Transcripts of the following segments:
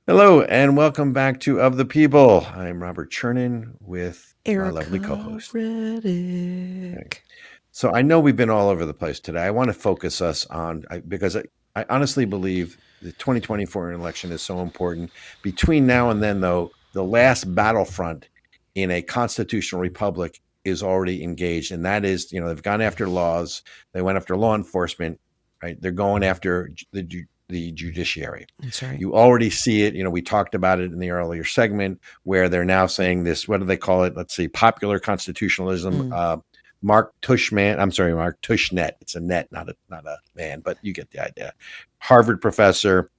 Hello and welcome back to Of the People. I'm Robert Chernin with my lovely Ericka co-host. Okay. Redic. So I know we've been all over the place today. I want to focus us on because I honestly believe the 2024 election is so important. Between now and then, though, the last battlefront in a constitutional republic is already engaged, and that is, they've gone after laws, they went after law enforcement, right? They're going after the judiciary. That's right. You already see it. We talked about it in the earlier segment where they're now saying this. What do they call it? Let's see, popular constitutionalism. Mm. Mark Tushman. I'm sorry, Mark Tushnet. It's a net, not a man, but you get the idea. Harvard professor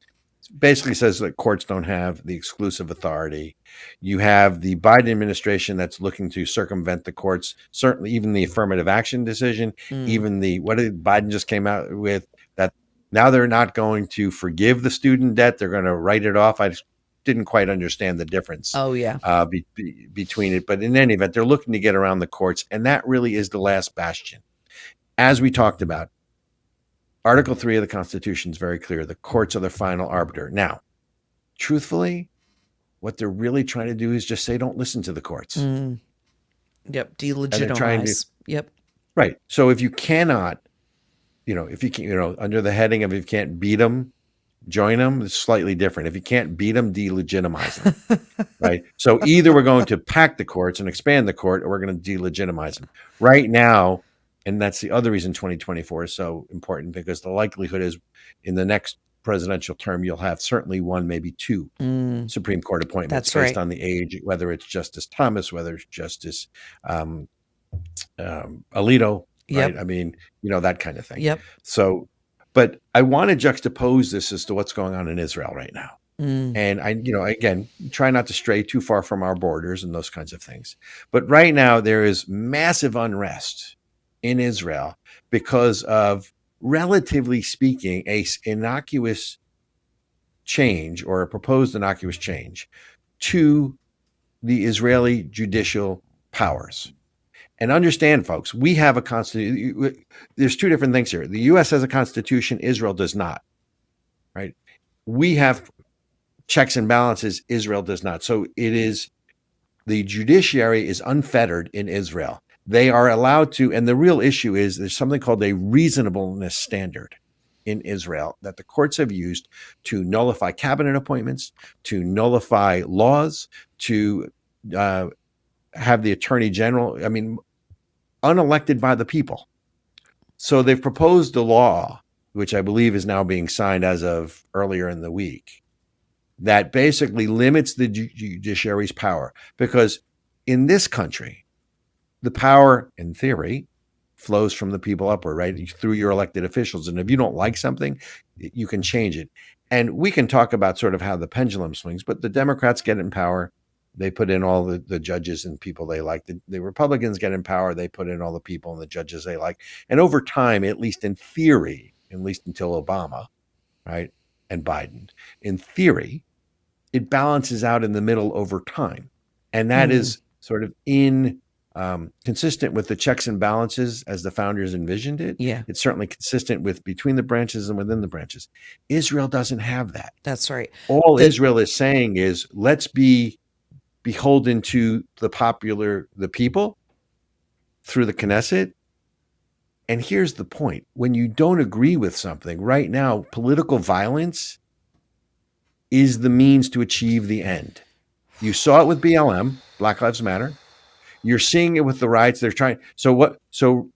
basically says that courts don't have the exclusive authority. You have the Biden administration that's looking to circumvent the courts, certainly even the affirmative action decision, Mm. even the what did Biden just came out with that now they're not going to forgive the student debt, they're going to write it off. I didn't quite understand the difference Oh, yeah. between it, but in any event, they're looking to get around the courts, and that really is the last bastion. As we talked about, Article 3 of the Constitution is very clear. The courts are the final arbiter. Now, truthfully, what they're really trying to do is just say, don't listen to the courts. Mm. Yep. And they're trying to, Delegitimize. Yep. right. So if you cannot, if you can, under the heading of if you can't beat them, join them, it's slightly different. If you can't beat them, delegitimize them, right? So either we're going to pack the courts and expand the court, or we're going to delegitimize them. Right now, and that's the other reason 2024 is so important, because the likelihood is in the next presidential term, you'll have certainly one, maybe two Mm. Supreme Court appointments That's based right. on the age, whether it's Justice Thomas, whether it's Justice um, Alito, right? Yep. I mean, that kind of thing. Yep. So, but I want to juxtapose this as to what's going on in Israel right now. Mm. And again, try not to stray too far from our borders and those kinds of things. But right now, there is massive unrest in Israel because of, relatively speaking, a innocuous change or a proposed innocuous change to the Israeli judicial powers. And understand, folks, we have a constitution. There's two different things here. The U.S. has a constitution, Israel does not, right? We have checks and balances, Israel does not. So it is, the judiciary is unfettered in Israel. They are allowed to, and the real issue is there's something called a reasonableness standard in Israel that the courts have used to nullify cabinet appointments, to nullify laws, to have the attorney general, unelected by the people. So they've proposed a law, which I believe is now being signed as of earlier in the week, that basically limits the judiciary's power. Because in this country, the power, in theory, flows from the people upward, right? Through your elected officials. And if you don't like something, you can change it. And we can talk about sort of how the pendulum swings, but the Democrats get in power. They put in all the judges and people they like. The Republicans get in power. They put in all the people and the judges they like. And over time, at least in theory, at least until Obama, right, and Biden, in theory, it balances out in the middle over time. And that Mm. is sort of consistent with the checks and balances as the founders envisioned it. Yeah. It's certainly consistent with between the branches and within the branches. Israel doesn't have that. That's right. All The Israel is saying is, let's be beholden to the people through the Knesset. And here's the point. When you don't agree with something, right now, political violence is the means to achieve the end. You saw it with BLM, Black Lives Matter. You're seeing it with the riots. They're trying. So what? So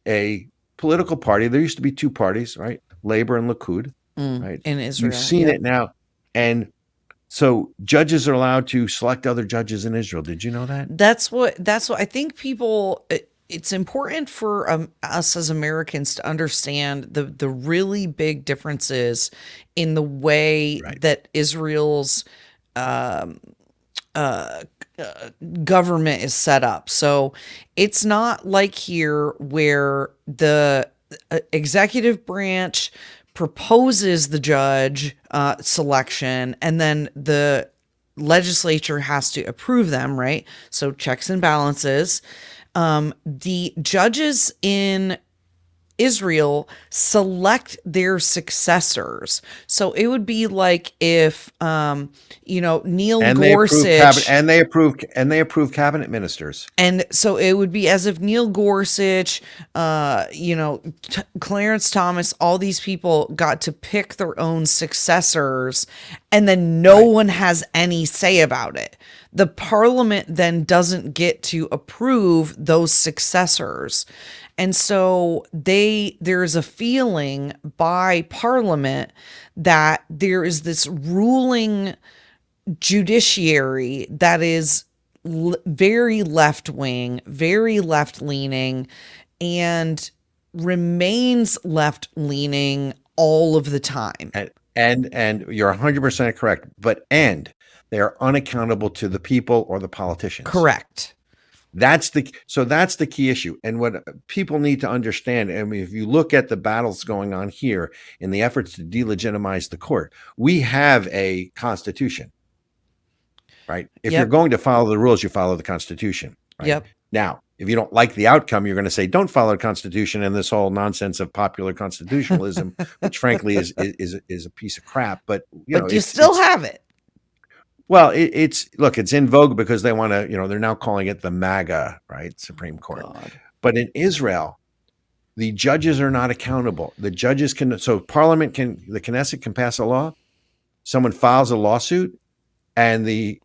a political party. There used to be two parties, right? Labor and Likud, right? in You've Israel. seen Yep. it now, and so judges are allowed to select other judges in Israel. Did you know that? That's what I think people it's important for us as Americans to understand the really big differences in the way Right. that Israel's um, uh, government is set up. So it's not like here where the executive branch proposes the judge selection and then the legislature has to approve them, right? So checks and balances. The judges in Israel select their successors. So it would be like if, Neil And they approve cabinet, Gorsuch. and they approve cabinet ministers. And so it would be as if Neil Gorsuch, Clarence Thomas, all these people got to pick their own successors, and then no Right. one has any say about it. The parliament then doesn't get to approve those successors. And so there's a feeling by parliament that there is this ruling judiciary that is very left wing, very left leaning, and remains left leaning all of the time. And you're 100% correct. But they are unaccountable to the people or the politicians. Correct. That's the key issue. And what people need to understand, I mean, if you look at the battles going on here in the efforts to delegitimize the court, we have a constitution, right? If you're Yep. going to follow the rules, you follow the constitution, right? Yep. Now, if you don't like the outcome, you're going to say, don't follow the constitution and this whole nonsense of popular constitutionalism, which frankly is a piece of crap. But But you still have it. well, it's in vogue because they want to, they're now calling it the MAGA, right? Supreme Court. God. But in Israel, the judges are not accountable. The judges so the Knesset can pass a law, someone files a lawsuit, and the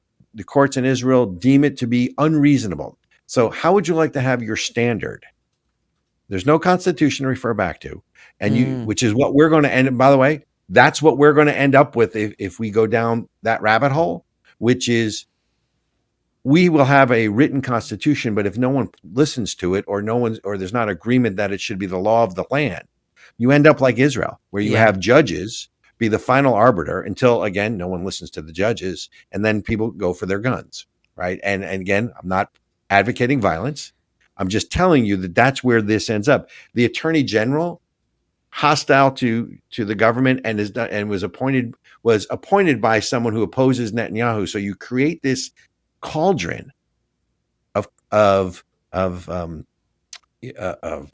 courts in Israel deem it to be unreasonable. So how would you like to have your standard? There's no constitution to refer back to, which is what we're going to end. And by the way, that's what we're going to end up with if we go down that rabbit hole, which is we will have a written constitution, but if no one listens to it or there's not agreement that it should be the law of the land, you end up like Israel, where you have judges be the final arbiter until, again, no one listens to the judges, and then people go for their guns, right? And again, I'm not advocating violence. I'm just telling you that that's where this ends up. The attorney general, hostile to the government, and was appointed by someone who opposes Netanyahu. So you create this cauldron of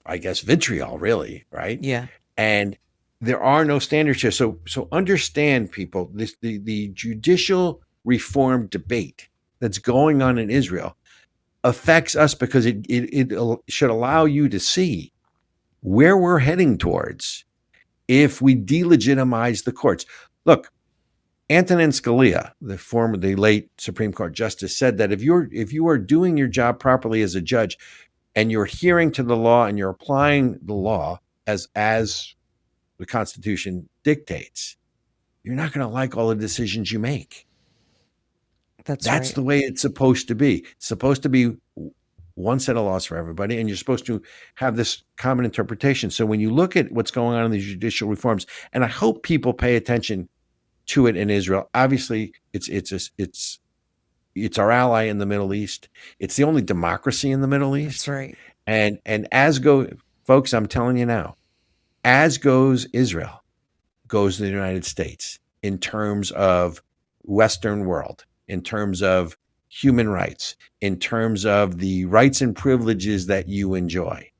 I guess vitriol, really, right? Yeah. And there are no standards here. So understand, people, the judicial reform debate that's going on in Israel affects us because it should allow you to see where we're heading towards if we delegitimize the courts. Look, Antonin Scalia, the late Supreme Court justice, said that if you are doing your job properly as a judge and you're adhering to the law and you're applying the law as the Constitution dictates, you're not going to like all the decisions you make. That's right. the way it's supposed to be. It's supposed to be one set of laws for everybody, and you're supposed to have this common interpretation. So when you look at what's going on in these judicial reforms, and I hope people pay attention to it in Israel. Obviously, it's our ally in the Middle East. It's the only democracy in the Middle East. That's right. And folks, I'm telling you now, as goes Israel, goes the United States in terms of Western world, in terms of human rights, in terms of the rights and privileges that you enjoy.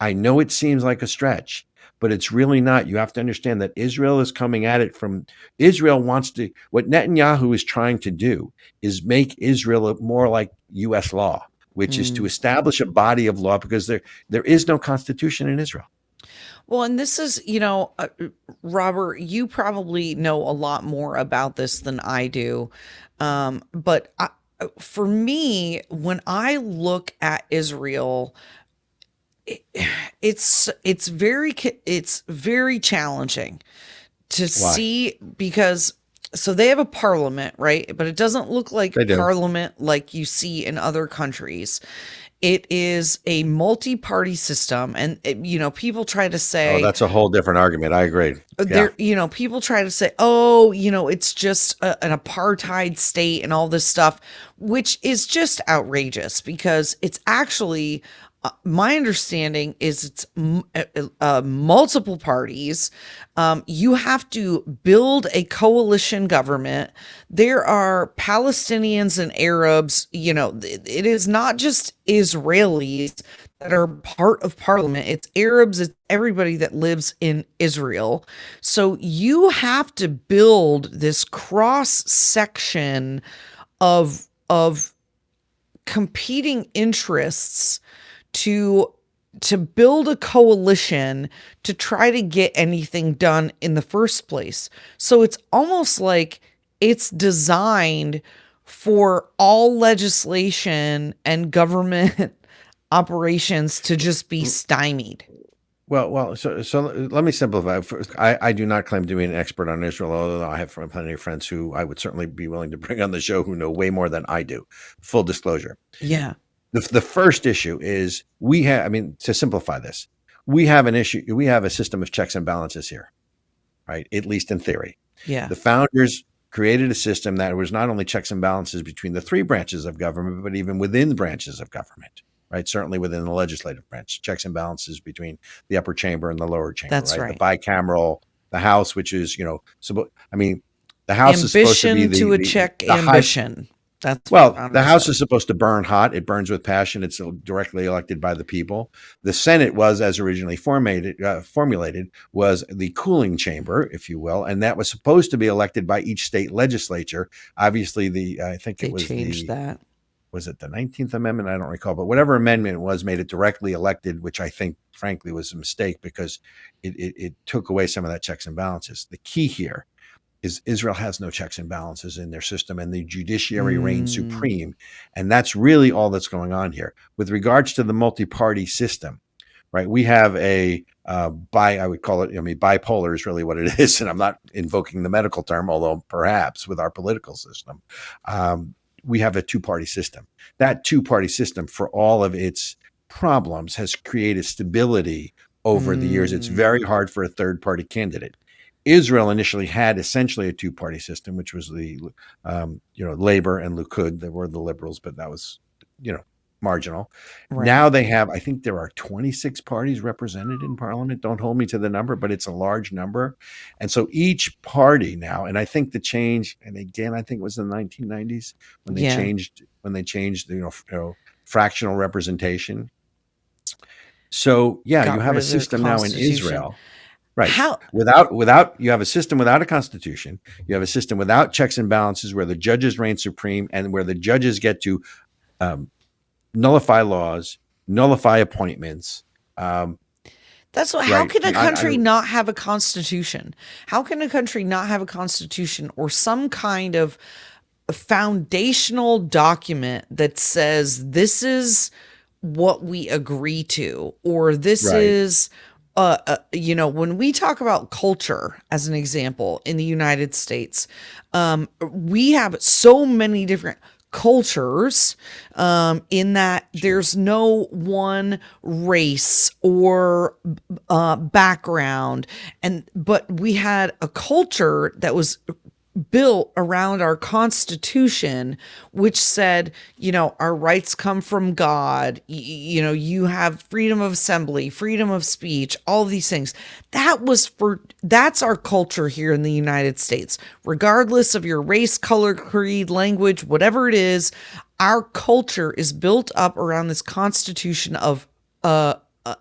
I know it seems like a stretch, but it's really not. You have to understand that Israel is coming at it from Israel what Netanyahu is trying to do is make Israel more like U.S. law, which is to establish a body of law because there is no constitution in Israel. Well, and this is, Robert, you probably know a lot more about this than I do. But for me, when I look at Israel, it's very challenging to see because so they have a parliament, right? But it doesn't look like parliament like you see in other countries. It is a multi-party system, and people try to say, "Oh, that's a whole different argument." I agree. People try to say, "Oh, it's just an apartheid state and all this stuff," which is just outrageous because it's actually. My understanding is it's multiple parties. You have to build a coalition government. There are Palestinians and Arabs. It is not just Israelis. that are part of parliament. It's Arabs, it's everybody that lives in Israel. So you have to build this cross section of competing interests to build a coalition to try to get anything done in the first place. So it's almost like it's designed for all legislation and government operations to just be stymied. So let me simplify. First, I do not claim to be an expert on Israel, although I have plenty of friends who I would certainly be willing to bring on the show who know way more than I do. Full disclosure. Yeah. The first issue is we have, I mean, to simplify this, we have an issue. We have a system of checks and balances here, right? At least in theory. Yeah. The founders created a system that was not only checks and balances between the three branches of government, but even within branches of government, right? Certainly within the legislative branch, checks and balances between the upper chamber and the lower chamber, That's right? right. The bicameral, the House, which is, I mean, the House is supposed to be Ambition to a check the ambition. That's well, what the House said. is supposed to burn hot. It burns with passion. It's directly elected by the people. The Senate was, as originally formulated, was the cooling chamber, if you will, and that was supposed to be elected by each state legislature. Obviously, I think They it was changed that. was it the 19th Amendment? I don't recall, but whatever amendment it was made it directly elected, which I think, frankly, was a mistake because it took away some of that checks and balances. The key here is Israel has no checks and balances in their system, and the judiciary reigns supreme. And that's really all that's going on here. With regards to the multi-party system, right? We have I would call it, bipolar is really what it is. And I'm not invoking the medical term, although perhaps with our political system, we have a two-party system. That two-party system, for all of its problems, has created stability over the years. It's very hard for a third-party candidate. Israel initially had essentially a two-party system, which was the, Labor and Likud. They were the liberals, but that was, marginal. Right. Now they have, I think there are 26 parties represented in parliament. Don't hold me to the number, but it's a large number. And so each party now, and I think the change, and again, I think it was in the 1990s when they changed, fractional representation. So yeah, Got you have rid a of the system now in Constitution. Israel. Right. How? Without you have a system without a constitution. You have a system without checks and balances where the judges reign supreme and where the judges get to nullify laws, nullify appointments. That's what. How can a country not have a constitution? How can a country not have a constitution or some kind of foundational document that says this is what we agree to, or this is when we talk about culture, as an example, in the United States, we have so many different cultures, in that there's no one race or background, but we had a culture that was built around our Constitution, which said, our rights come from God. You have freedom of assembly, freedom of speech, all of these things. That's our culture here in the United States. Regardless of your race, color, creed, language, whatever it is, our culture is built up around this Constitution of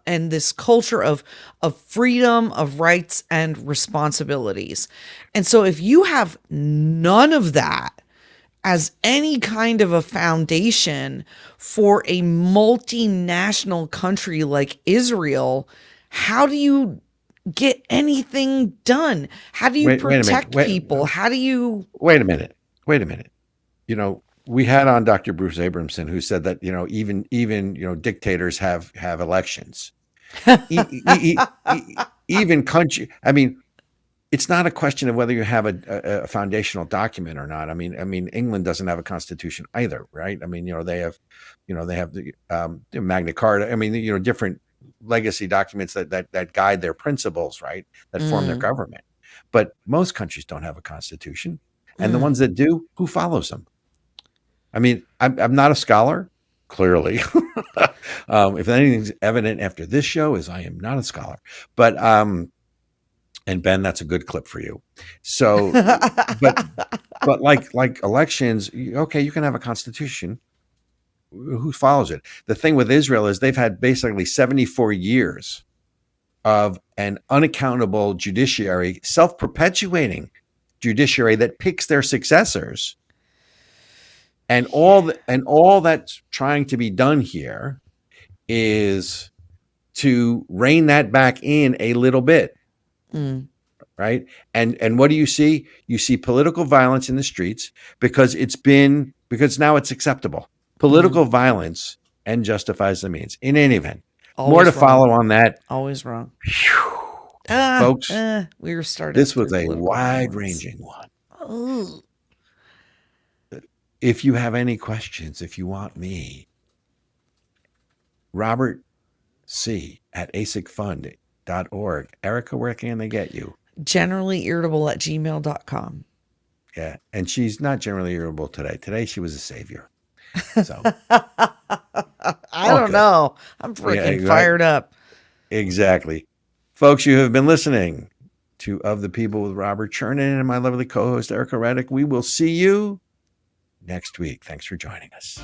and this culture of freedom, of rights and responsibilities. And so if you have none of that as any kind of a foundation for a multinational country like Israel, how do you get anything done? How do you protect people? How do you... Wait a minute. We had on Dr. Bruce Abramson, who said that, even dictators have elections. Even country. I mean, it's not a question of whether you have a foundational document or not. I mean, England doesn't have a constitution either, right? I mean, they have the Magna Carta. I mean, different legacy documents that guide their principles, right? That form their government. But most countries don't have a constitution, and the ones that do, who follows them? I mean, I'm not a scholar, clearly. If anything's evident after this show is I am not a scholar. But and Ben, that's a good clip for you. So, but like elections, okay, you can have a constitution, who follows it. The thing with Israel is they've had basically 74 years of an unaccountable judiciary, self-perpetuating judiciary that picks their successors. And all that's trying to be done here is to rein that back in a little bit. Right. And what do you see? You see political violence in the streets because now it's acceptable. Political violence and justifies the means. In any event, Always more to wrong. follow on that. Always wrong. Folks, we were starting. this was a wide-ranging one. Ooh. If you have any questions, if you want me, Robert C. at asicfund.org. Ericka, where can they get you? Generallyirritable@gmail.com. Yeah. And she's not generally irritable today. Today she was a savior. So I don't know. I'm freaking fired up. Exactly. Folks, you have been listening to Of the People with Robert Chernin and my lovely co-host Ericka Redic. We will see you next week. Thanks for joining us.